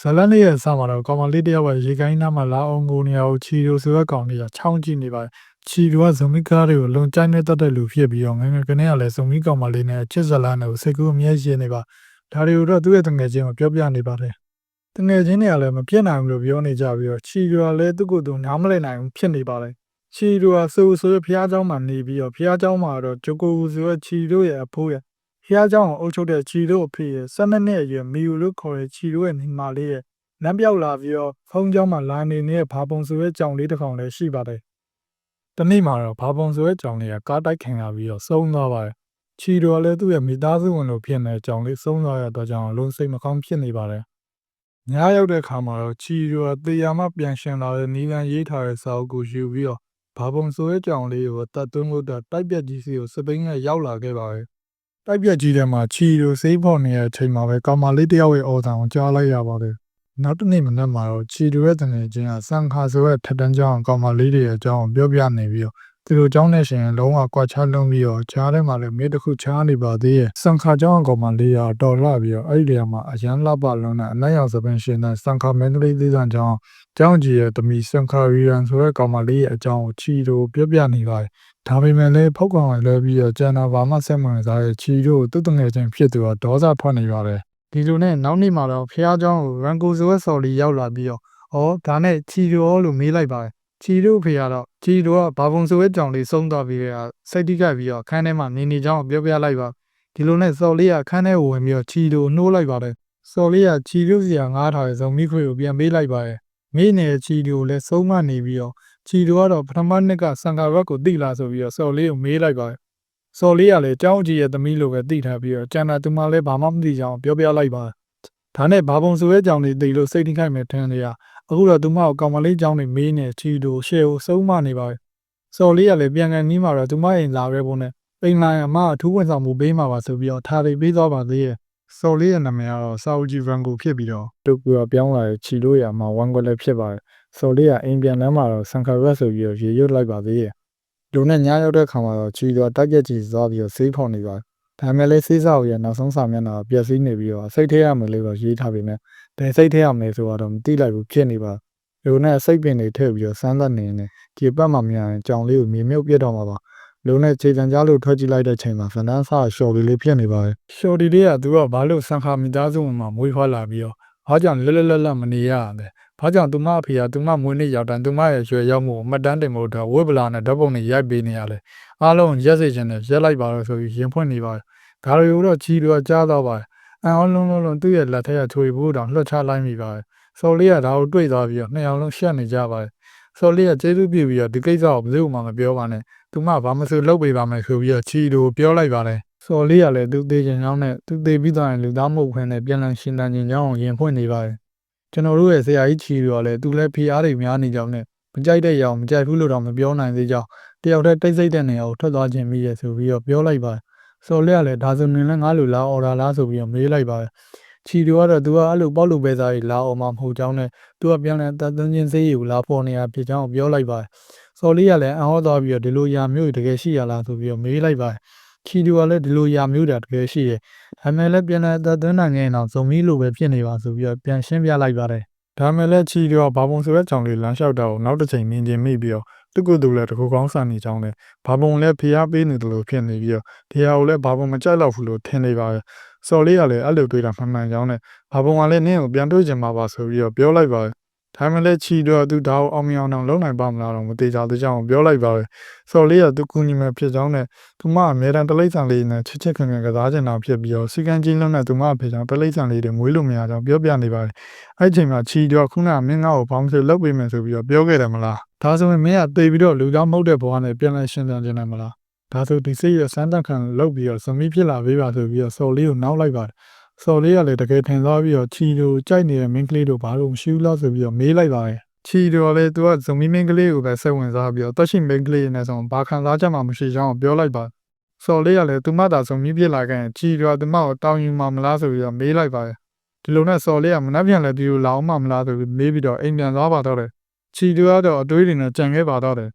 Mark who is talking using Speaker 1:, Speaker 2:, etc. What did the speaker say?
Speaker 1: ဇလန်လေးရဲ့အစမှာတော့ကောင်မလေးတယောက်ကရေကိုင်းနားမှာလာအောင်ငိုနေအောင်ချီရိုဆိုတဲ့ကောင်လေးကချောင်းကြည့်နေပါတယ်ချီရိုကဇုံမီကားတွေကိုလုံကျိုင်းနဲ့တတ်တဲ့လူဖြစ်ပြီးတော့ငယ်ငယ်ကနေကလည်းဇုံမီကောင်မလေးနဲ့ချစ်ဇလန်နဲ့စိတ်ကူးအမြဲရှင်နေပါဒါတွေကိုတော့သူ့ရဲ့တငယ်ချင်းကိုပြောပြနေပါတယ်တငယ်ချင်းတွေကလည်းမပြတ်နိုင်ဘူးလို့ပြောနေကြပြီးတော့ချီရိုကလည်းသူ့ကိုယ်သူနားမလည်နိုင်ဘူးဖြစ်နေပါတယ်ချီရိုကဆိုဖျားเจ้าမှာနေပြီးတော့ဖျားเจ้าမှာတော့ဂျိုကိုဆိုတဲ့ချီရိုရဲ့အဖိုးရဲ့ဖျားเจ้าကိုအုပ်ချုပ်တဲ့ချီရိုအဖေရဲ့12နှစ်အရွယ်မီယိုလို့ခေါ်တဲ့ချီရိုရဲ့ညီမလေးရဲ့လမ်းပြောက်လာပြီးတော့ဖုန်းเจ้าမှာလာနေတဲ့ဘာပုံဆိုတဲ့ကြောင်လေးတစ်ကောင်လည်းရှိပါတယ်။တနေ့မှာတော့ဘာပုံဆိုတဲ့ကြောင်လေးကကားတိုက်ခံရပြီးတော့ဆုံးသွားပါတယ်။ချီတော်လည်းသူ့ရဲ့မိသားစုဝင်လို့ဖြစ်နေတဲ့ကြောင်လေးဆုံးသွားရတော့ကြောင်လုံးစိတ်မကောင်းဖြစ်နေပါတယ်။ညရောက်တဲ့အခါမှာတော့ချီတော်ကတေယာမပြန်ရှင်လာတဲ့နီလန်ရေးထားတဲ့စာအုပ်ကိုယူပြီးတော့ဘာပုံဆိုတဲ့ကြောင်လေးကိုတတ်သွင်းလို့တိုက်ပြက်ကြီးစီကိုစပိန်ကရောက်လာခဲ့ပါတယ်။တိုက်ပြက်ကြီးထဲမှာချီတော်စိတ်ဖော်နေတဲ့အချိန်မှာပဲကောင်မလေးတယောက်ရဲ့အော်တန်ကိုကြားလိုက်ရပါတယ်။နောက်တနေ့မနက်မှာတော့ချီတူရဲ့တငယ်ချင်းကစံခါဆိုတဲ့ထက်တန်းကျောင်းကောင်မလေးတွေရဲ့အကြောင်းကိုပြောပြနေပြီးတော့သူတို့ကျောင်းနဲ့ရှင်လုံးဝကွာခြားလုံးပြီးတော့ကြားထဲမှာလည်းမြေတစ်ခုချားနေပါသေးရဲ့စံခါကျောင်းကောင်မလေးကတော်လာပြီးတော့အဲ့ဒီနေရာမှာအရန်လှပလုံးနဲ့အနက်ရောင်စပင်ရှင်တဲ့စံခါမင်းကလေးသေးစံကျောင်းကြီးရဲ့တမီစံခါရီရန်ဆိုတဲ့ကောင်မလေးရဲ့အကြောင်းကိုချီတူပြောပြနေပါတယ်ဒါပေမဲ့လည်းဖောက်ကောင်လည်းပြီးတော့ကျန်တာဘာမှဆက်မဝင်စားရဲ့ချီတို့သူ့တငယ်ချင်းဖြစ်သူကဒေါသထွက်နေပါတယ်ဒီလိုနဲ့နောက်နေ့မှာတော့ဖះเจ้าကိုရန်ကိုဆိုတဲ့စော်လီရောက်လာပြီးတော့ဒါနဲ့ချီရိုလို့မေးလိုက်ပါတယ်ချီရိုဖေကတော့ချီရိုကဘာပုံဆိုတဲ့ကြောင်လေးဆုံးသွားပြီးတော့စိတ်တိကပ်ပြီးတော့ခန်းထဲမှာနေကြောင်းပြောပြလိုက်ပါဒီလိုနဲ့စော်လေးကခန်းထဲကိုဝင်ပြီးတော့ချီရိုနှိုးလိုက်ပါတယ်စော်လေးကချီရိုစီကငားထားတဲ့ဇုံမိခွေကိုပြန်ပေးလိုက်ပါတယ်မိနေတဲ့ချီရိုကိုလည်းဆုံးမနေပြီးတော့ချီရိုကတော့ပထမနှစ်ကစံကာဘက်ကိုတိလာဆိုပြီးတော့စော်လေးကိုမေးလိုက်ပါတယ်စော်လေးကလည်းကျောင်းကြီးရဲ့သမီးလိုပဲတိထားပြီးတော့ကျန်တာသူမှလည်းဘာမှမသိကြအောင်ပြောပြလိုက်ပါဒါနဲ့ဘာပုံဆိုတဲ့ကြောင်လေးတိလို့စိတ်ထိခိုက်မဲ့ထင်တယ်အခုတော့သူမကိုကောင်မလေးကြောင်နေမေးနေချီတို့ရှယ်ကိုစုံမနေပါစော်လေးကလည်းပြန်ကန်နီးမှာတော့သူမအိမ်လာခဲ့ဖို့နဲ့ပိန်လိုင်းအမအထူးဝန်ဆောင်မှုပေးမှာပါဆိုပြီးတော့ထားလေးပေးသွားပါသေးရဲ့စော်လေးရဲ့နာမည်ကတော့စာအုပ်ကြီးဗန်ကိုဖြစ်ပြီးတော့တူကူပြောင်းလာတဲ့ချီလို့ရမှာဝမ်ကွက်လည်းဖြစ်ပါတယ်စော်လေးကအိမ်ပြန်လမ်းမှာတော့ဆန်ခါရက်ဆိုပြီးတော့ရေရွတ်လိုက်ပါသေးရဲ့လူနဲ့ညရောက်တဲ့ခါမှာတော့ချီတော့တက်ပြက်ကြီးသွားပြီးတော့ဆေးဖော်နေပါတယ်ဒါမဲ့လည်းစေးစာအုပ်ရဲ့နောက်ဆုံးစာမျက်နှာပျက်စီးနေပြီးတော့စိတ်ထဲရမယ်လို့တော့ရေးထားပေမဲ့ဒါစိတ်ထဲရမယ်ဆိုတော့မသိလိုက်ဘူးဖြစ်နေပါလူနဲ့စိတ်ပင်တွေထည့်ပြီးတော့စမ်းသပ်နေနေဒီပတ်မှမြန်ကြောင်လေးကိုမြေမြုပ်ပြတ်တော့မှာပါလူနဲ့ခြေတံကြားလို့ထွက်ကြည့်လိုက်တဲ့ချိန်မှာဖန်တန်းစားရှော်လေးဖြစ်နေပါတယ်ရှော်ဒီလေးကသူကဘာလို့စံခါမိသားစုဝင်မှာမွေးဖွားလာပြီးတော့ဘာကြောင့်လွတ်လပ်မနေရလဲဘာကြောင့်သူမအဖေကသူမမွေးနေ့ရောက်တိုင်းသူမရဲ့ရွှေရောက်မှုကိုမှတ်တမ်းတင်ဖို့အတွက်ဝေဗလာနဲ့ဓာတ်ပုံတွေရိုက်ပေးနေရလဲအားလုံးရက်စေချင်တယ်ရက်လိုက်ပါတော့ဆိုပြီးရင်ဖွင့်နေပါတယ်ဒါတွေကိုတော့ချီတော့ကြားတော့ပါတယ်အန်အောင်လုံးသူ့ရဲ့လက်ထက်ကချွေဘူးတောင်လွှတ်ချလိုက်မိပါတယ်စော်လေးကဒါကိုတွေ့သွားပြီးတော့နှစ်ယောက်လုံးရှက်နေကြပါတယ်စော်လေးကကျေးဇူးပြုပြီးတော့ဒီကိစ္စကိုဘယ်သူမှမပြောပါနဲ့သူမဘာမှဆိုလုပ်ပေးပါမယ်ဆိုပြီးတော့ချီတို့ပြောလိုက်ပါတယ်စော်လေးကလည်းသူသေးချင်ကြောင်းနဲ့သူသေးပြီးသွားရင်လူသားမဟုတ်ခွင့်နဲ့ပြန်လည်ရှင်တန်ခြင်းကြောင်းရင်ဖွင့်နေပါတယ်ကျွန်တော်တို့ရဲ့ဆရာကြီးချီတို့ကလည်းသူလည်းဖိအားတွေများနေကြောင်းနဲ့မကြိုက်တဲ့ရောင်မကြိုက်ဘူးလို့တော့မပြောနိုင်သေးကြောင်းတယောက်တည်းတိတ်ဆိတ်တဲ့နေရာကိုထွက်သွားခြင်းမိရဲ့ဆိုပြီးတော့ပြောလိုက်ပါတယ်စော်လေးကလည်းဒါဆိုရင်လည်းငါ့လူလာအော်ဒါလားဆိုပြီးတော့မေးလိုက်ပါတယ်ချီတို့ကတော့သူကအဲ့လိုပေါက်လို့ပဲစားကြီးလာအောင်မဟုတ်ကြောင်းနဲ့သူကပြန်လဲတတ်သွင်းခြင်းစေးရီကိုလာဖော်နေရဖြစ်ကြောင်းပြောလိုက်ပါတယ်စော်လေးကလည်းအဟောသွားပြီးတော့ဒီလိုယာမျိုးတကယ်ရှိရလားဆိုပြီးတော့မေးလိုက်ပါတယ်ချီတို့ကလည်းဒီလိုယာမျိုးတကယ်ရှိရဲ့ဒါမဲ့လည်းပြန်လဲတတ်သွင်းနိုင်ငယ်အောင်ဇုံမီလိုပဲဖြစ်နေပါဆိုပြီးတော့ပြန်ရှင်းပြလိုက်ပါတယ်ဒါမဲ့လည်းချီတို့ကဘာပုံဆိုတဲ့ကြောင်လေးလမ်းလျှောက်တာကိုနောက်တစ်ချိန်မြင်ကျင်မိပြီးတော့သူ့ကိုယ်သူလည်းတကူကောင်းဆန်နေကြောင်းနဲ့ဘာပုံလည်းဖျားပေးနေတယ်လို့ဖြစ်နေပြီးတော့တရားကိုလည်းဘာပုံမကြိုက်တော့ဘူးလို့ထင်နေပါတယ်စော်လေးကလည်းအဲ့လိုတွေးတာမှန်မှန်ကြောင်းနဲ့ဘာပုံကလည်းနင်းကိုပြန်တွေ့ချင်မှာပါဆိုပြီးတော့ပြောလိုက်ပါတယ်ဒါမှလည်းချီတော့သူဒါကိုအောင်မြင်အောင်လုပ်နိုင်ပါမလားတော့မသေးကြသေးကြောင်းပြောလိုက်ပါတယ်စော်လေးကသူကူညီမဲ့ဖြစ်ကြောင်းနဲ့သူမအမြဲတမ်းတလိပ်ဆန်လေးနဲ့ချစ်ခင်ကစားချင်တာဖြစ်ပြီးတော့စီကံကြီးလုံးနဲ့သူမအဖေကြောင့်တလိပ်ဆန်လေးတွေမွေးလို့မရကြောင်းပြောပြနေပါတယ်အဲ့ဒီချိန်မှာချီတော့ခုနကမင်းငါ့ကိုဘောင်းဆွေလုပ်ပေးမယ်ဆိုပြီးတော့ပြောခဲ့တယ်မလားဒါဆိုရင်မင်းကသေပြီးတော့လူကြောင့်မဟုတ်တဲ့ဘဝနဲ့ပြန်လဲရှင်းပြန်နေမလားဒါဆိုဒီစိတ်ရစမ်းတက်ခံလုပ်ပြီးတော့ဇမီးဖြစ်လာပေးပါဆိုပြီးတော့စော်လေးကိုနောက်လိုက်ပါတယ်စော်လေးကလည်းတကယ်ထင်သွားပြီးတော့ချီတို့ကြိုက်နေတဲ့မင်းကလေးတို့ဘာလို့မရှိဘူးလားဆိုပြီးတော့မေးလိုက်ပါတယ်ချီတို့လည်းသူကဇမီးမင်းကလေးကိုပဲစိတ်ဝင်စားပြီးတော့တက်ရှိမင်းကလေးနဲ့ဆိုဘာခံစားချက်မှမရှိကြောင်းပြောလိုက်ပါစော်လေးကလည်းသူမသာဇမီးဖြစ်လာခဲ့ရင်ချီတို့ကသူမကိုတောင်းယူမှမလားဆိုပြီးတော့မေးလိုက်ပါတယ်ဒီလိုနဲ့စော်လေးကမနှက်ပြန်လဲဒီလိုလာအောင်မှမလားဆိုပြီးမေးပြီးတော့အိမ်ပြန်သွားပါတော့တယ်ချီတို့ကတော့အတွေးတွေနဲ့ကြံခဲ့ပါတော့တယ်